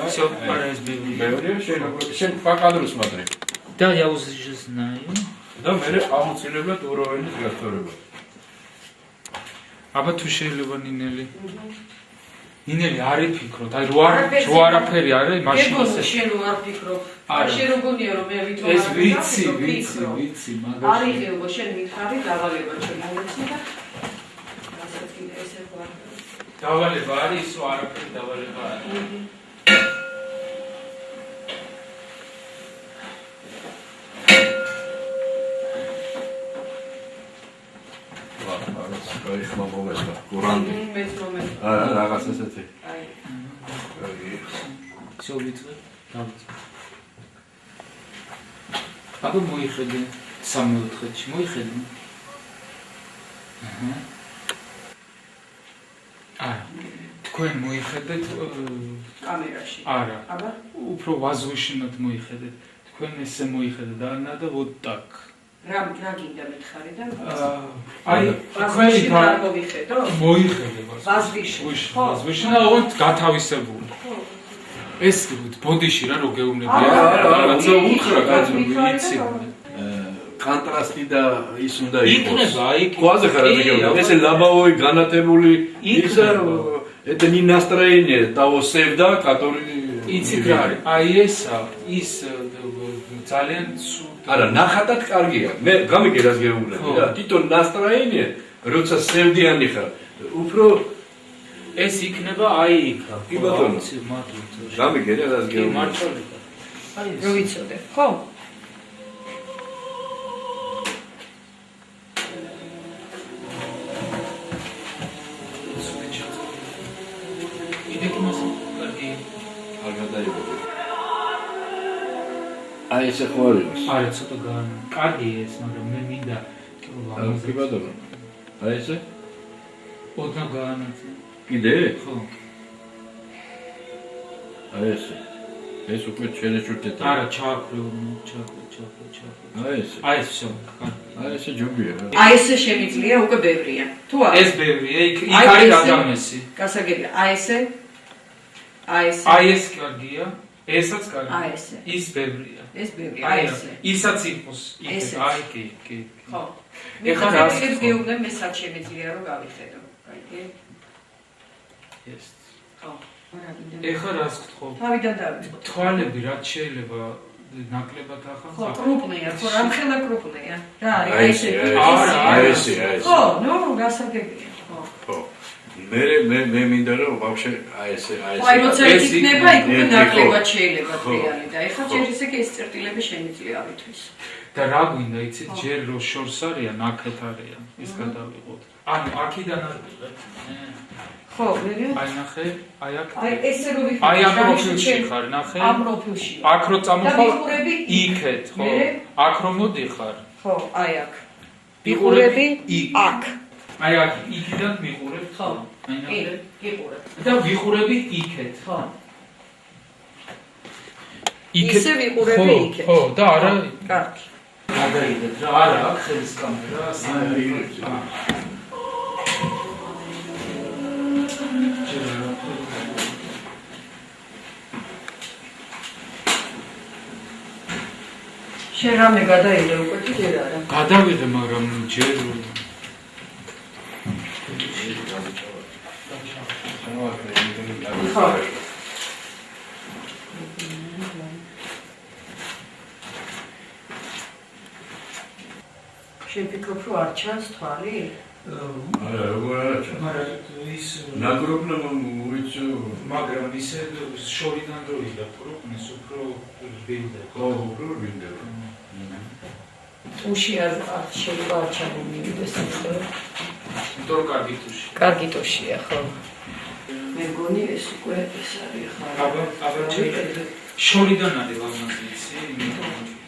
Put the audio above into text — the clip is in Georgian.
Все, пора из Беври. Беври, შენ პაკადროს მადრე. Да, я уже знаю. და მე აუცილებლად ურავენის გასწორება. აბა თუ შეიძლება ნინელი. ნინელი არ იფიქროთ, აი რო არაფერი არის, მაშინ ეს შენ არ ფიქრობ. შენ როგორია რომ მე ვითომ ეს ვიცი, მაგრამ არ იღებო შენ მითხარი დავალება შემოვეცი და რასაც კიდე ესე ხო დავალება არის, ისო არაფერი დავალება არის. აი ხმა მომეცა კურანტი მეც მომეცა რაღაც ესეთი აი всё ვიწვე დავიწვე აბა მოიხედე 64-ში მოიხედე თქვენ მოიხედეთ კამერაში არა აბა უფრო ვაზვიშნოთ მოიხედეთ თქვენ ესე მოიხედეთ და вот так რა გინდა მითხარი და აი ვაზვიში არ მოვიხედო მოიხედე ვაზვიში ვაზვიში და ოღონდ გათავისებული ეს ბოდიში რა რო გეუბნებია რაღაცა უთხრა კაცო ვიცი კონტრასტი და ის უნდა იყოს იქნება აი ყველაზე ხარაზე გეუბნები ესე лобовой განათებული ისა это не настроение того севда который იცით რა არის აი ესა ის ძალიან არა ნახატად კარგია მე გამიგე რას გეუბნები რა თვითონ настроение როცა სევდიანი ხარ უფრო ეს იქნება აი იქ კი ბატონო გამიგე რას გეუბნები მარტო აი რო ვიცოდე ხო აი ესე ხო არის არა ცოტა კარგია ეს მაგრამ მე მინდა კი ბატონო აი ესე ოდნა განაცე კიდე ხო აი ესე ეს უკვე ჩერეჩურთეთ არა ჩააქრევ აი ესე აი ეს всё აი ესე ჯობია აი ესე შემიძლია უკვე ბევრია თუ არა ეს ბევრია იქ არის გადამესი გასაგებია აი ესე აი ეს კარგია ესაც კარგია აი ესე ის ბევრია ეს ბევრია აი ესე ისაც იყოს იქ აი კი ხო ეხლა მე რას ეს გეუბნებ მე სად შემიძლია რომ გავიხედო კაი ეს ხო ეხლა რას გთხოვ თავიდან დავიწყო თვალები რაც შეიძლება ნაკლებად ახალ ხო კრუპნია ხო რამხელა კრუპნია რა არის აი ესე აი ესე ხო ნუ გასაგებია ხო მე მინდა რომ вообще აი ესე აი როცა იქნება იქ უკვე ნაკლებად შეიძლება რეალი და ეხლა ჯერ ისე კი ეს წერტილები შემიძლია ავითვის და რა გვინდა იცით ჯერ რო შორს არიან აქეთ არიან ის გადავიღოთ ანუ აქიდან არის ხო მე აი ნახე აი აქ აი ესე რო ვიხარ აი ამ პროფილში ხარ ნახე ამ პროფილში აქ რო წამოხვალ ვიყურები იქეთ ხო აქ რო მოდიხარ ხო აი აქ ვიყურები აქ აი აქ იქიდან ვიყურებ ხო კი ვიყურებ და ვიყურები იქეთ ხო იქეთ ისე ვიყურები იქეთ ხო და არა კარგი მაგალითად რა არა აქ ხელის კამერა შენ რამე გადაიღე უკვე თუ ჯერ არა გადავიღე მაგრამ ჯერ ხო შენ ფიქრობ რომ არ ჩანს თვალი? არა როგორ არ ჩანს მაგრამ ის ნაგრობნა მოვიცო მაგრამ ისე შორიდან რო იდა პროფნის უფრო ვინდა ხო უფრო ვინდა უში არ შეიძლება არ ჩამომივიდეს ამიტომ იმიტომ კარგი თუში კარგი თუშია ხო მე მგონი ეს უკვე ეს არის ხარ აბა შორიდან არის ლამაზი იცი